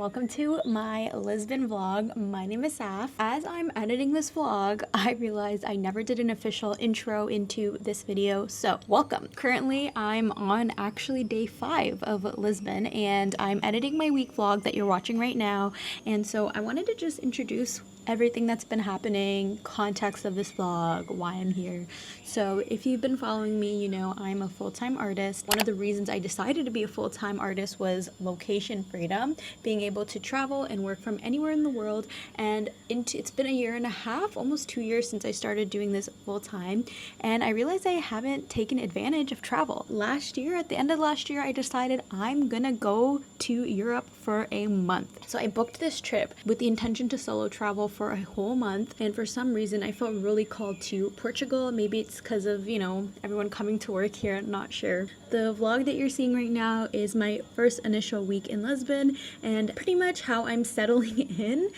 welcome to my Lisbon vlog. My name is Saf. As I'm editing this vlog, I realized I never did an official intro into this video, so welcome. Currently, I'm on actually day 5 of Lisbon, and I'm editing my week vlog that you're watching right now, and so I wanted to just introduce everything that's been happening, context of this vlog, why I'm here. So if you've been following me, you know I'm a full-time artist. One of the reasons I decided to be a full-time artist was location freedom, being able to travel and work from anywhere in the world. And it's been a year and a half, almost 2 years since I started doing this full-time, and I realized I haven't taken advantage of travel. Last year, at the end of last year, I decided I'm gonna go to Europe for a month. So I booked this trip with the intention to solo travel for a whole month, and for some reason I felt really called to Portugal. Maybe it's because of, you know, everyone coming to work here, I'm not sure. The vlog that you're seeing right now is my first initial week in Lisbon and pretty much how I'm settling in.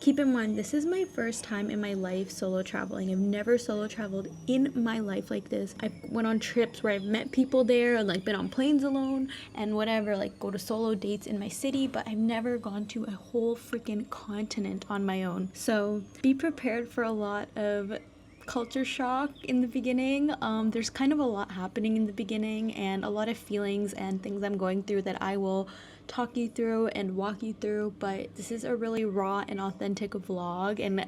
Keep in mind, this is my first time in my life solo traveling. I've never solo traveled in my life like this. I went on trips where I've met people there and like been on planes alone and whatever, like go to solo dates in my city, but I've never gone to a whole freaking continent on my own. So be prepared for a lot of culture shock in the beginning. There's kind of a lot happening in the beginning and a lot of feelings and things I'm going through that I will talk you through and walk you through, but this is a really raw and authentic vlog, and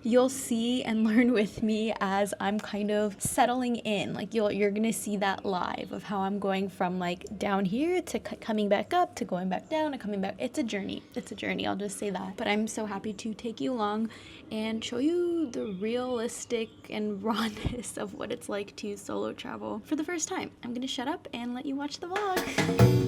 you'll see and learn with me as I'm kind of settling in. Like you're gonna see that live of how I'm going from like down here to coming back up to going back down and coming back. It's a journey, I'll just say that. But I'm so happy to take you along and show you the realistic and rawness of what it's like to solo travel for the first time. I'm gonna shut up and let you watch the vlog.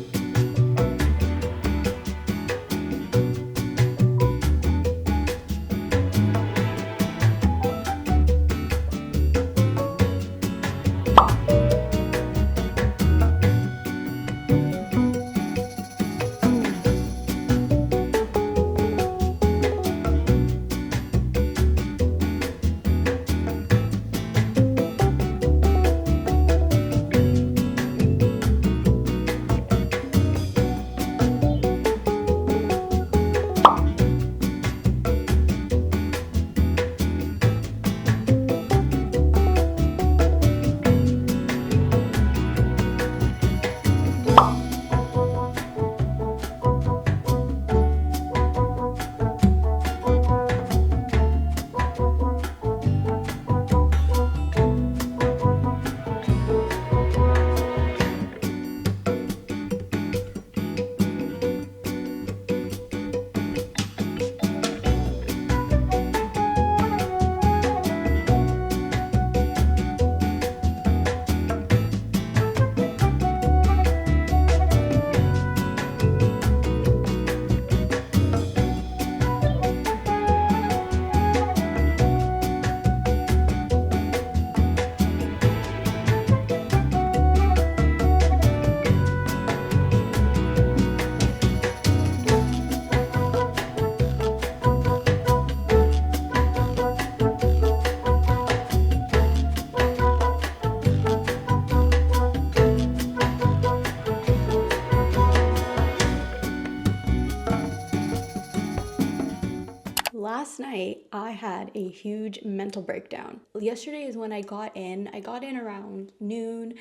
Last night, I had a huge mental breakdown. Yesterday is when I got in. I got in around noon.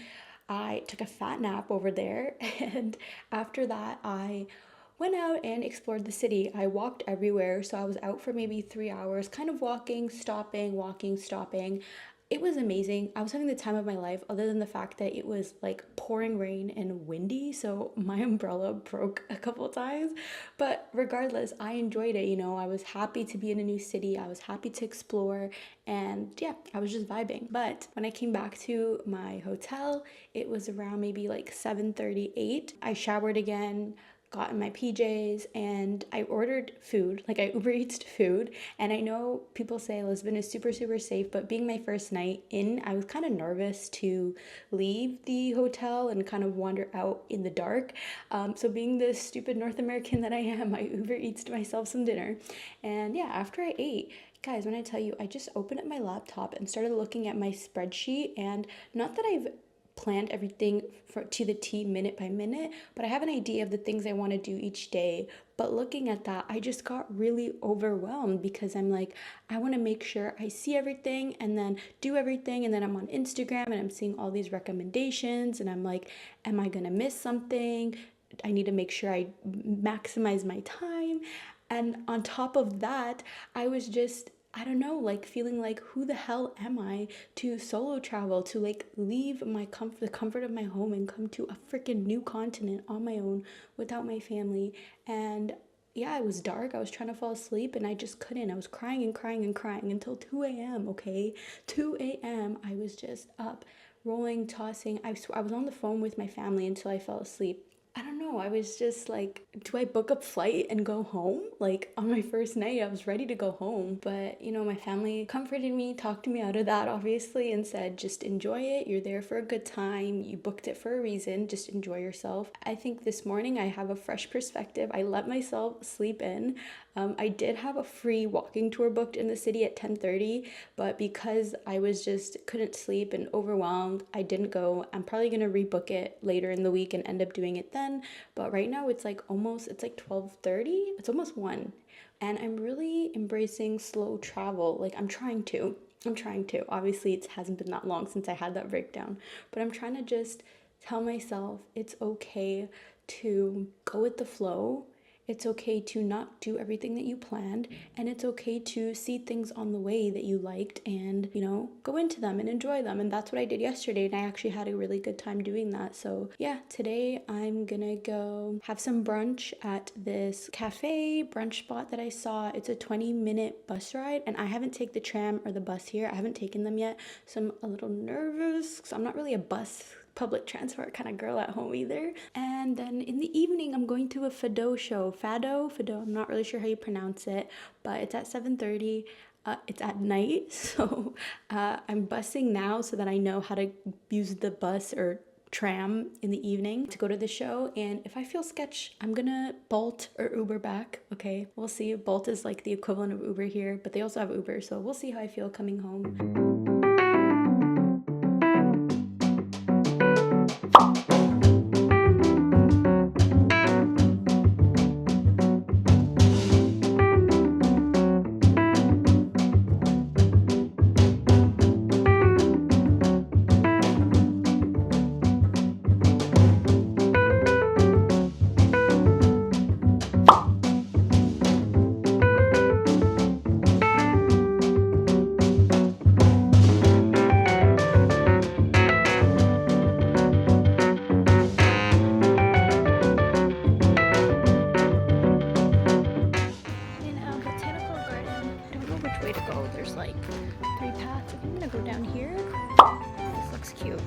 I took a fat nap over there, and after that, I went out and explored the city. I walked everywhere, so I was out for maybe 3 hours, kind of walking, stopping. It was amazing. I was having the time of my life, other than the fact that it was like pouring rain and windy, so my umbrella broke a couple times. But regardless, I enjoyed it. You know, I was happy to be in a new city. I was happy to explore, and yeah, I was just vibing. But when I came back to my hotel, it was around maybe like 7:38. I showered again, got in my PJs, and I ordered food. Like I Uber Eats food. And I know people say Lisbon is super safe, but being my first night in, I was kind of nervous to leave the hotel and kind of wander out in the dark. So being the stupid North American that I am, I Uber Eats myself some dinner. And yeah, after I ate, guys, when I tell you, I just opened up my laptop and started looking at my spreadsheet, and not that I've planned everything to the T minute by minute, but I have an idea of the things I want to do each day. But looking at that, I just got really overwhelmed because I'm like, I want to make sure I see everything and then do everything. And then I'm on Instagram and I'm seeing all these recommendations and I'm like, am I going to miss something? I need to make sure I maximize my time. And on top of that, I was just, I don't know, like feeling like, who the hell am I to solo travel, to like leave the comfort of my home and come to a freaking new continent on my own without my family. And yeah, it was dark. I was trying to fall asleep and I just couldn't. I was crying and crying and crying until 2 a.m., okay? 2 a.m. I was just up, rolling, tossing. I was on the phone with my family until I fell asleep. I don't know. I was just like, do I book a flight and go home? Like on my first night, I was ready to go home. But, you know, my family comforted me, talked me out of that, obviously, and said, just enjoy it. You're there for a good time. You booked it for a reason. Just enjoy yourself. I think this morning I have a fresh perspective. I let myself sleep in. I did have a free walking tour booked in the city at 10:30, but because I was just couldn't sleep and overwhelmed, I didn't go. I'm probably gonna rebook it later in the week and end up doing it then. But right now it's like 12:30. It's almost 1. And I'm really embracing slow travel. Like I'm trying to. Obviously, it hasn't been that long since I had that breakdown, but I'm trying to just tell myself it's okay to go with the flow. It's okay to not do everything that you planned, and it's okay to see things on the way that you liked and, you know, go into them and enjoy them. And that's what I did yesterday, and I actually had a really good time doing that. So yeah, today I'm gonna go have some brunch at this cafe brunch spot that I saw. It's a 20-minute bus ride, and I haven't taken the tram or the bus here. I haven't taken them yet, so I'm a little nervous because I'm not really a public transport kind of girl at home either. And then in the evening, I'm going to a Fado show. Fado, I'm not really sure how you pronounce it, but it's at 7:30. It's at night, so I'm busing now so that I know how to use the bus or tram in the evening to go to the show. And if I feel sketch, I'm gonna Bolt or Uber back. Okay, we'll see. Bolt is like the equivalent of Uber here, but they also have Uber, so we'll see how I feel coming home. Way to go. There's like 3 paths. I'm gonna go down here. This looks cute.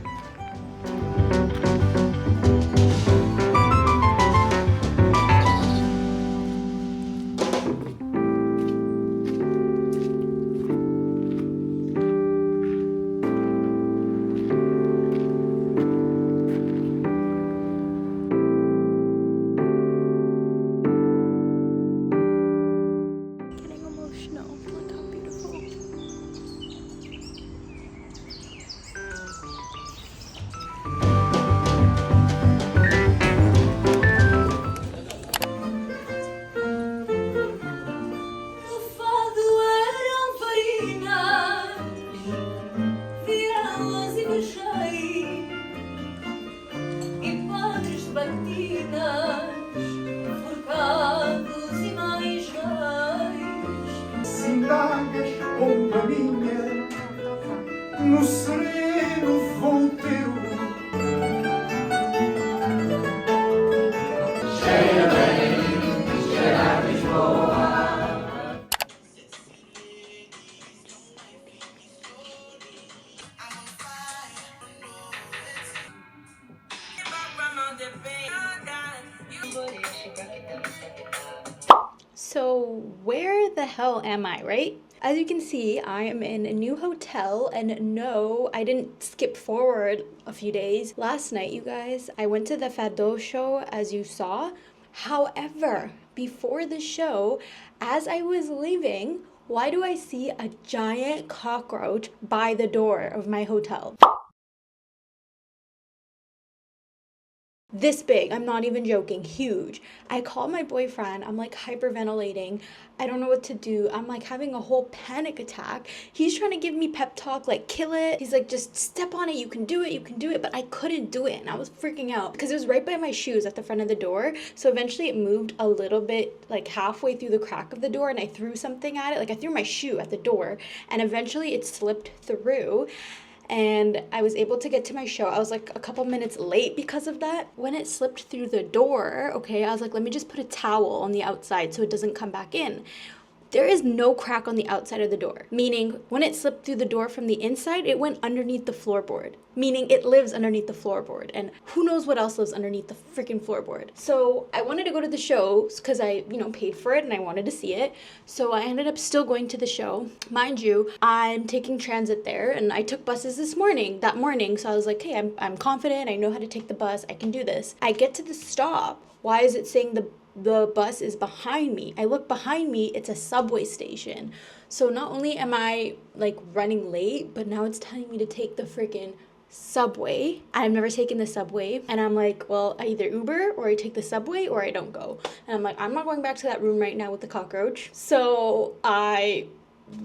No sereno voo teu, cheira a Lisboa. So where the hell am I, right? As you can see, I am in a new hotel, and no, I didn't skip forward a few days. Last night, you guys, I went to the Fado show, as you saw. However, before the show, as I was leaving, why do I see a giant cockroach by the door of my hotel? this big. I'm not even joking. Huge. I call my boyfriend. I'm like hyperventilating. I don't know what to do. I'm like having a whole panic attack. He's trying to give me pep talk, like kill it. He's like, just step on it. You can do it. You can do it. But I couldn't do it. And I was freaking out because it was right by my shoes at the front of the door. So eventually it moved a little bit, like halfway through the crack of the door, and I threw something at it. Like I threw my shoe at the door, and eventually it slipped through. And I was able to get to my show. I was like a couple minutes late because of that. When it slipped through the door, okay, I was like, let me just put a towel on the outside so it doesn't come back in. There is no crack on the outside of the door, meaning when it slipped through the door from the inside, it went underneath the floorboard, meaning it lives underneath the floorboard, and who knows what else lives underneath the freaking floorboard. So I wanted to go to the show because I, paid for it and I wanted to see it. So I ended up still going to the show. Mind you, I'm taking transit there, and I took buses that morning. So I was like, hey, I'm confident. I know how to take the bus. I can do this. I get to the stop. Why is it saying the bus is behind me? I look behind me, it's a subway station. So not only am I like running late, but now it's telling me to take the freaking subway. I've never taken the subway, and I'm like, well, I either Uber or I take the subway or I don't go. And I'm like, I'm not going back to that room right now with the cockroach. So I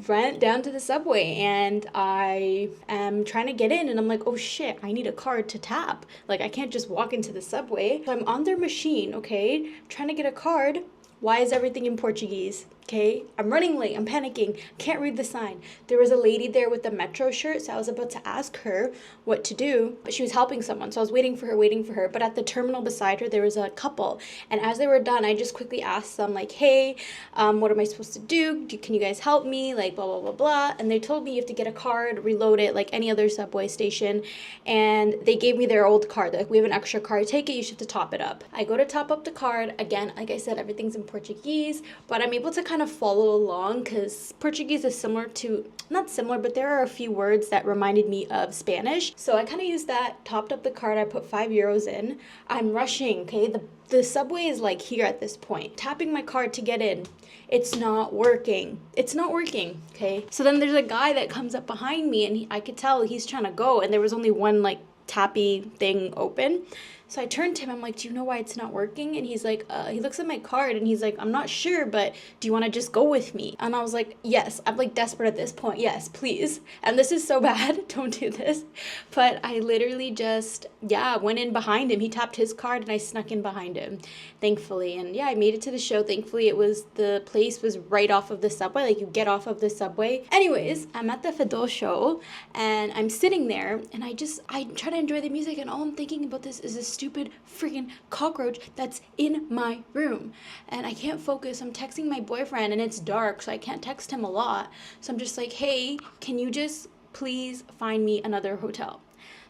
went down to the subway and I am trying to get in, and I'm like, oh shit, I need a card to tap. Like I can't just walk into the subway. So I'm on their machine, okay, trying to get a card. Why is everything in Portuguese? Okay, I'm running late, I'm panicking, can't read the sign. There was a lady there with the Metro shirt, so I was about to ask her what to do, but she was helping someone, so I was waiting for her, but at the terminal beside her, there was a couple, and as they were done, I just quickly asked them, like, hey, what am I supposed to do? Can you guys help me? Like, blah, blah, blah, blah, and they told me you have to get a card, reload it, like any other subway station, and they gave me their old card. They're like, we have an extra card, take it, you should have to top it up. I go to top up the card, again, like I said, everything's in Portuguese, but I'm able to kind of follow along because Portuguese is similar to, not similar, but there are a few words that reminded me of Spanish. So I kind of used that, topped up the card, I put €5 in. I'm rushing, okay? The subway is like here at this point. Tapping my card to get in. It's not working. Okay? So then there's a guy that comes up behind me, and I could tell he's trying to go, and there was only one like tappy thing open. So I turned to him, I'm like, do you know why it's not working? And he's like, he looks at my card and he's like, I'm not sure, but do you want to just go with me? And I was like, yes. I'm like desperate at this point. Yes, please. And this is so bad. Don't do this. But I literally just, went in behind him. He tapped his card and I snuck in behind him, thankfully. And I made it to the show. Thankfully, the place was right off of the subway. Like you get off of the subway. Anyways, I'm at the Fadol show and I'm sitting there and I try to enjoy the music, and all I'm thinking about this is this stupid freaking cockroach that's in my room, and I can't focus. I'm texting my boyfriend and it's dark, so I can't text him a lot. So I'm just like, hey, can you just please find me another hotel?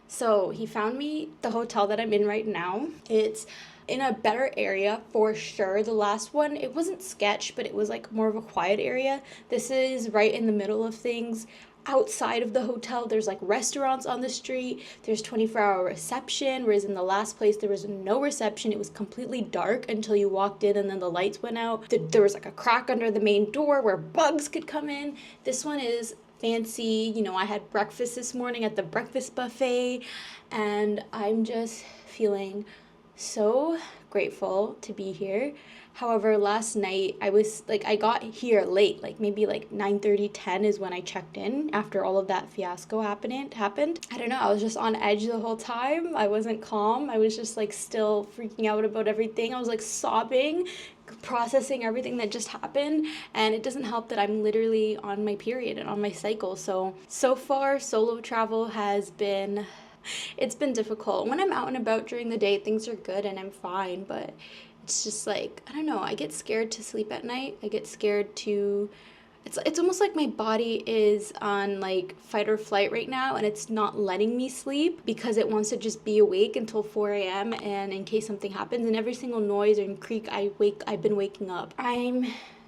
So he found me the hotel that I'm in right now. It's in a better area for sure. The last one, it wasn't sketch, but it was like more of a quiet area. This is right in the middle of things. Outside of the hotel, there's like restaurants on the street, there's 24-hour reception, whereas in the last place there was no reception. It was completely dark until you walked in and then the lights went out. There was like a crack under the main door where bugs could come in. This one is fancy. I had breakfast this morning at the breakfast buffet, and I'm just feeling so grateful to be here. However, last night I got here late, like maybe like 9:30, 10 is when I checked in after all of that fiasco happened. I don't know, I was just on edge the whole time. I wasn't calm. I was just like still freaking out about everything. I was like sobbing, processing everything that just happened, and it doesn't help that I'm literally on my period and on my cycle. So far, solo travel has been difficult. When I'm out and about during the day, things are good and I'm fine, but it's just like, I don't know, I get scared to sleep at night. I get scared to, it's almost like my body is on like fight or flight right now, and it's not letting me sleep because it wants to just be awake until 4 a.m. and in case something happens, and every single noise and creak I've been waking up. I'm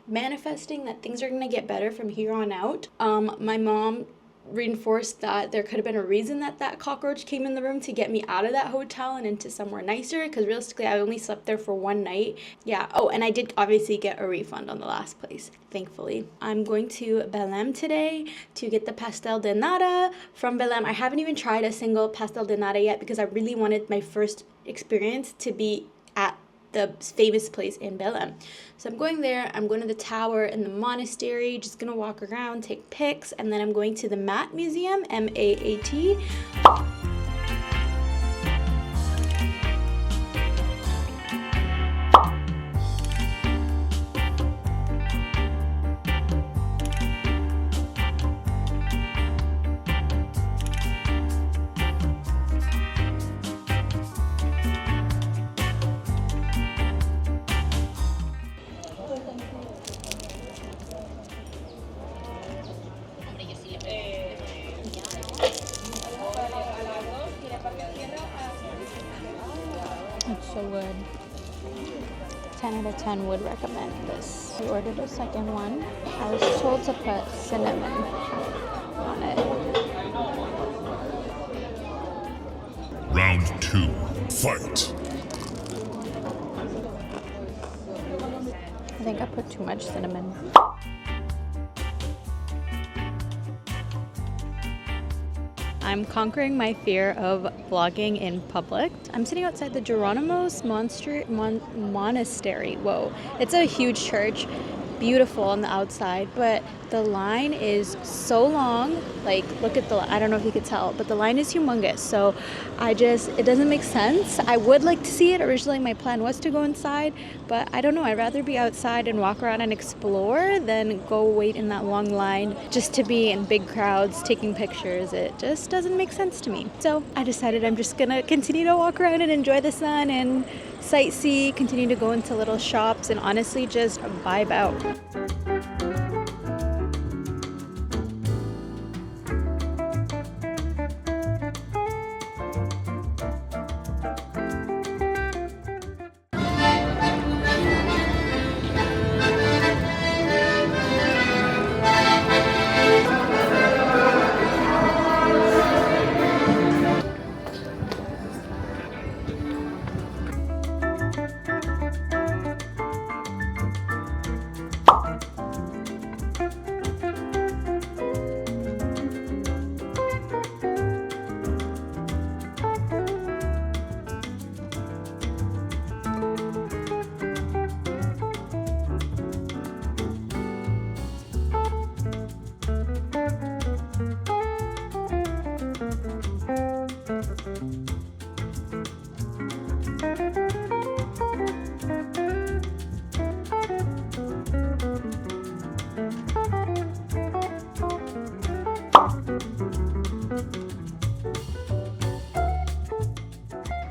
manifesting that things are gonna get better from here on out. My mom reinforced that there could have been a reason that that cockroach came in the room to get me out of that hotel and into somewhere nicer, because realistically I only slept there for one night. Yeah. Oh, and I did obviously get a refund on the last place, thankfully. I'm going to Belem today to get the pastel de nata from Belem. I haven't even tried a single pastel de nata yet because I really wanted my first experience to be at the famous place in Belem. So I'm going there, I'm going to the tower and the monastery, just gonna walk around, take pics, and then I'm going to the Mat Museum, M-A-A-T. It's so good. 10 out of 10 would recommend this. I ordered a second one. I was told to put cinnamon on it. Round 2, fight! I think I put too much cinnamon. I'm conquering my fear of vlogging in public. I'm sitting outside the Geronimo's Monastery. Whoa, it's a huge church, beautiful on the outside, but the line is so long. Like, look at the, I don't know if you could tell, but the line is humongous. So it doesn't make sense. I would like to see it. Originally my plan was to go inside, but I don't know. I'd rather be outside and walk around and explore than go wait in that long line just to be in big crowds taking pictures. It just doesn't make sense to me. So I decided I'm just gonna continue to walk around and enjoy the sun and sightsee, continue to go into little shops, and honestly just vibe out.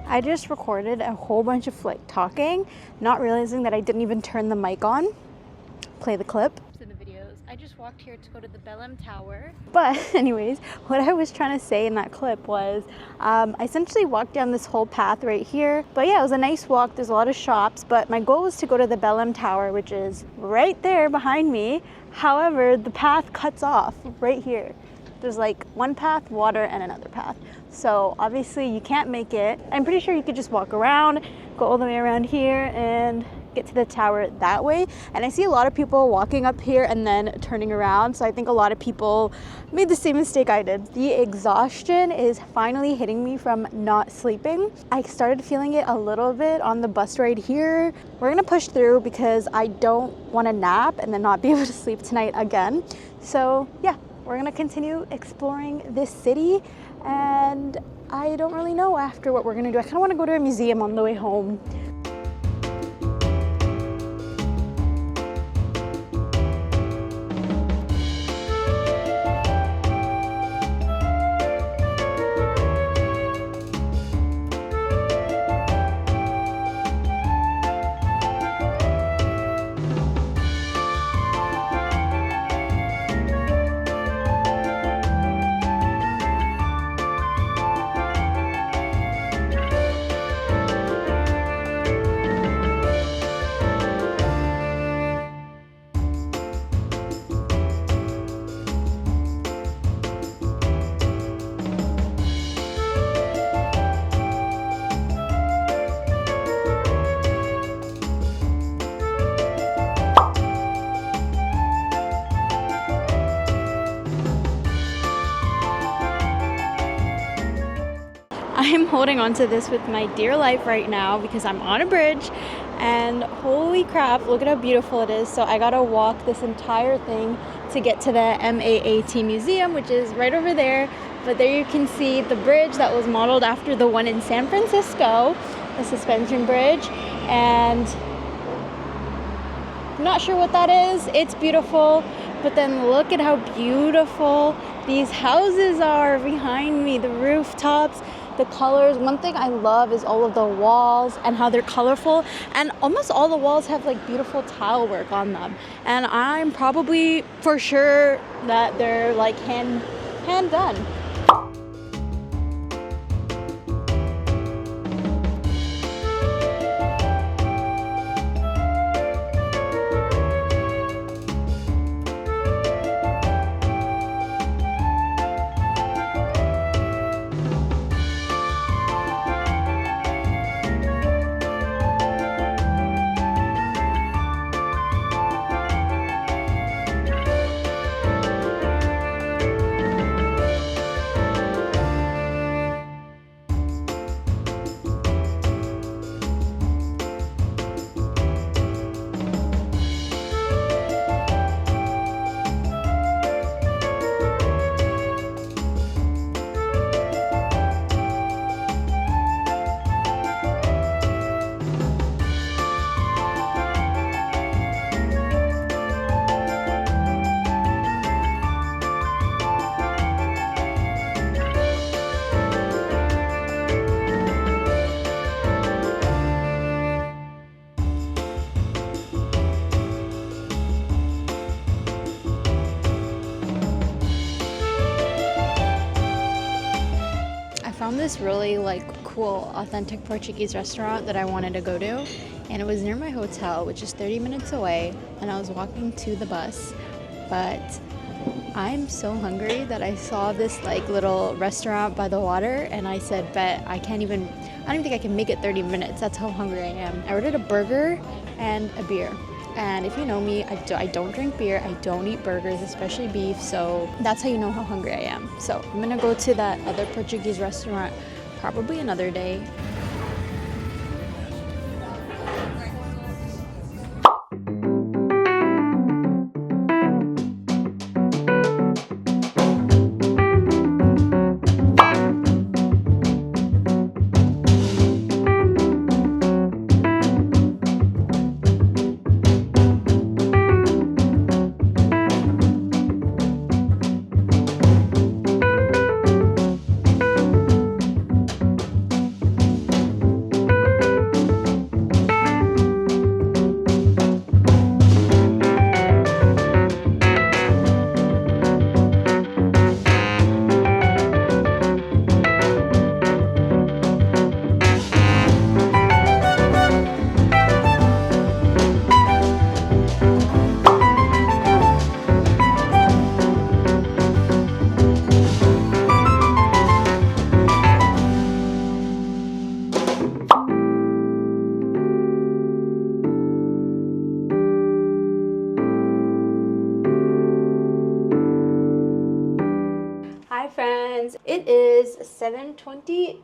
I just recorded a whole bunch of like talking, not realizing that I didn't even turn the mic on. Play the clip. In the videos, I just walked here to go to the Belem Tower. But anyways, what I was trying to say in that clip was, I essentially walked down this whole path right here. But yeah, it was a nice walk. There's a lot of shops, but my goal was to go to the Belem Tower, which is right there behind me. However, the path cuts off right here. There's like one path, water, and another path. So obviously you can't make it. I'm pretty sure you could just walk around, go all the way around here and get to the tower that way. And I see a lot of people walking up here and then turning around. So I think a lot of people made the same mistake I did. The exhaustion is finally hitting me from not sleeping. I started feeling it a little bit on the bus ride here. We're gonna push through because I don't want to nap and then not be able to sleep tonight again. So yeah, we're gonna continue exploring this city, and I don't really know after what we're gonna do. I kind of want to go to a museum on the way home. I'm holding on to this with my dear life right now because I'm on a bridge, and holy crap, look at how beautiful it is. So I gotta walk this entire thing to get to the MAAT Museum, which is right over there. But there you can see the bridge that was modeled after the one in San Francisco, the suspension bridge. And I'm not sure what that is. It's beautiful, but then look at how beautiful these houses are behind me, the rooftops, the colors. One thing I love is all of the walls and how they're colorful, and almost all the walls have like beautiful tile work on them. And I'm probably for sure that they're like hand done. Found this really like cool authentic Portuguese restaurant that I wanted to go to, and it was near my hotel, which is 30 minutes away, and I was walking to the bus. But I'm so hungry that I saw this like little restaurant by the water, and I said, bet I don't even think I can make it 30 minutes. That's how hungry I am. I ordered a burger and a beer. And if you know me, I don't drink beer, I don't eat burgers, especially beef, so that's how you know how hungry I am. So I'm gonna go to that other Portuguese restaurant probably another day. Hi friends, it is 7:26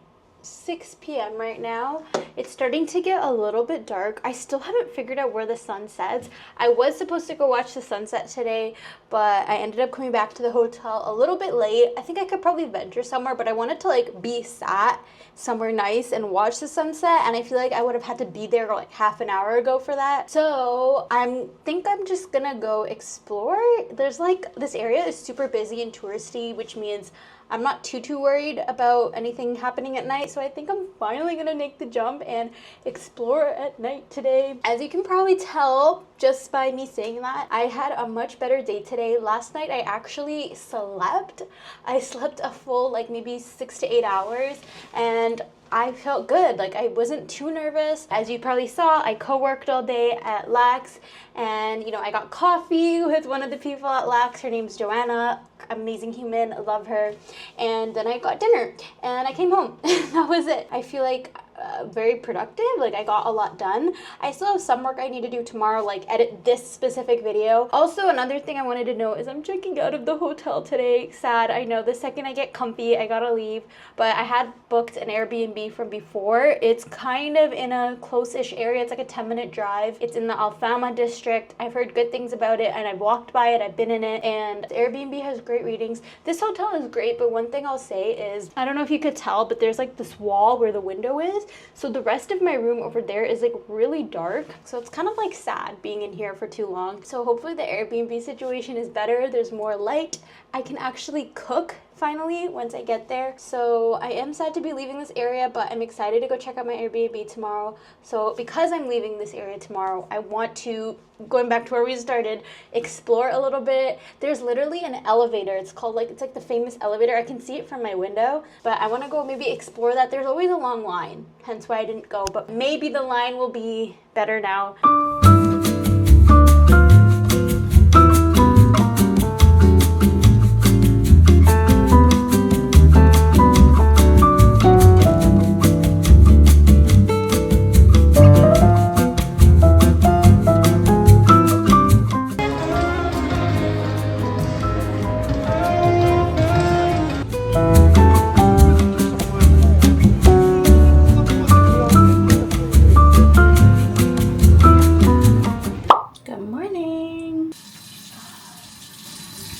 p.m. right now. It's starting to get a little bit dark. I still haven't figured out where the sun sets. I was supposed to go watch the sunset today, but I ended up coming back to the hotel a little bit late. I think I could probably venture somewhere, but I wanted to like be sat somewhere nice and watch the sunset, and I feel like I would have had to be there like half an hour ago for that. So I think I'm just gonna go explore. There's like, this area is super busy and touristy, which means I'm not too worried about anything happening at night, so I think I'm finally gonna make the jump and explore at night today. As you can probably tell just by me saying that, I had a much better day today. Last night I actually slept. I slept a full like maybe 6 to 8 hours, and I felt good. Like, I wasn't too nervous. As you probably saw, I co-worked all day at Lax, and you know, I got coffee with one of the people at Lax. Her name's Joanna. Amazing human, love her. And then I got dinner and I came home. That was it. I feel like very productive. Like I got a lot done. I still have some work I need to do tomorrow, like edit this specific video. Also, another thing I wanted to know is I'm checking out of the hotel today. Sad, I know. The second I get comfy, I gotta leave. But I had booked an Airbnb from before. It's kind of in a close-ish area. It's like a 10-minute drive. It's in the Alfama district. I've heard good things about it, and I've walked by it. I've been in it, and Airbnb has great ratings. This hotel is great, but one thing I'll say is, I don't know if you could tell, but there's like this wall where the window is. So the rest of my room over there is like really dark. So it's kind of like sad being in here for too long. So hopefully the Airbnb situation is better. There's more light. I can actually cook finally once I get there. So I am sad to be leaving this area, but I'm excited to go check out my Airbnb tomorrow. So because I'm leaving this area tomorrow, I want to, going back to where we started, explore a little bit. There's literally an elevator. It's called like, it's like the famous elevator. I can see it from my window, but I want to go maybe explore that. There's always a long line, hence why I didn't go, but maybe the line will be better now.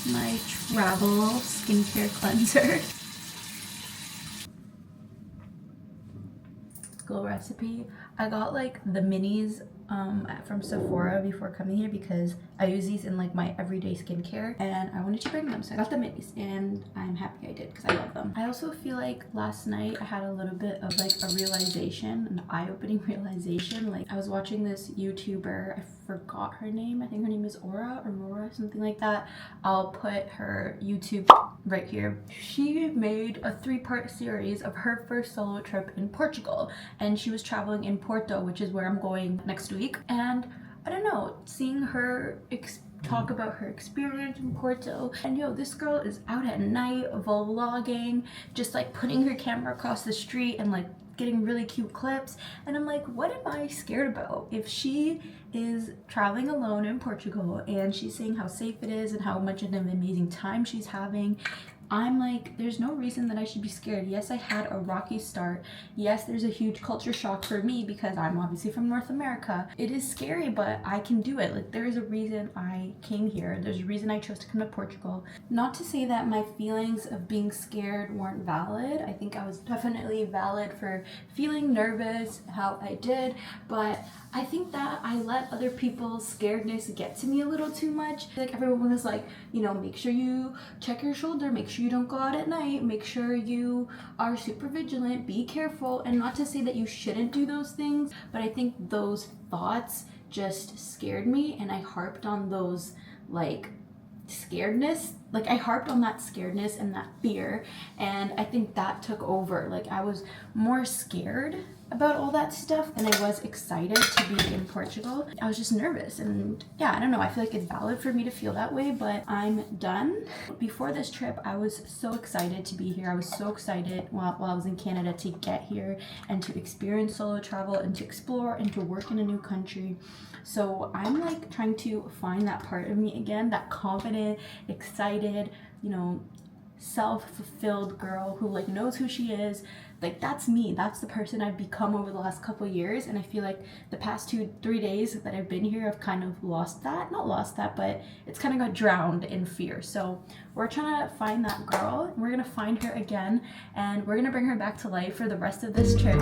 My travel skincare cleanser. Glow recipe. I got like the minis from Sephora before coming here because I use these in like my everyday skincare and I wanted to bring them, so I got the minis and I'm happy I did because I love them. I also feel like last night I had a little bit of like a realization, an eye-opening realization. Like I was watching this YouTuber, I forgot her name, I think her name is Aurora, something like that. I'll put her YouTube right here. She made a 3-part series of her first solo trip in Portugal, and she was traveling in Porto, which is where I'm going next week. And I don't know, seeing her talk about her experience in Porto, and yo, this girl is out at night vlogging, just like putting her camera across the street and like getting really cute clips, and I'm like, what am I scared about? If she is traveling alone in Portugal and she's saying how safe it is and how much of an amazing time she's having, I'm like, there's no reason that I should be scared. Yes, I had a rocky start. Yes, there's a huge culture shock for me because I'm obviously from North America. It is scary, but I can do it. Like, there is a reason I came here. There's a reason I chose to come to Portugal. Not to say that my feelings of being scared weren't valid. I think I was definitely valid for feeling nervous, how I did, but I think that I let other people's scaredness get to me a little too much. Like, everyone was like, you know, make sure you check your shoulder, make sure you don't go out at night, make sure you are super vigilant, be careful. And not to say that you shouldn't do those things, but I think those thoughts just scared me, and I harped on those like scaredness. Like, I harped on that scaredness and that fear, and I think that took over. Like, I was more scared about all that stuff than I was excited to be in Portugal. I was just nervous, and yeah, I don't know, I feel like it's valid for me to feel that way, but I'm done. Before this trip, I was so excited to be here. I was so excited while I was in Canada to get here and to experience solo travel and to explore and to work in a new country. So I'm like trying to find that part of me again, that confident, excited, you know, self-fulfilled girl who like knows who she is. Like, that's me. That's the person I've become over the last couple of years, and I feel like the past 2-3 days that I've been here, I've kind of lost that. Not lost that, but it's kind of got drowned in fear. So we're trying to find that girl, and we're gonna find her again, and we're gonna bring her back to life for the rest of this trip.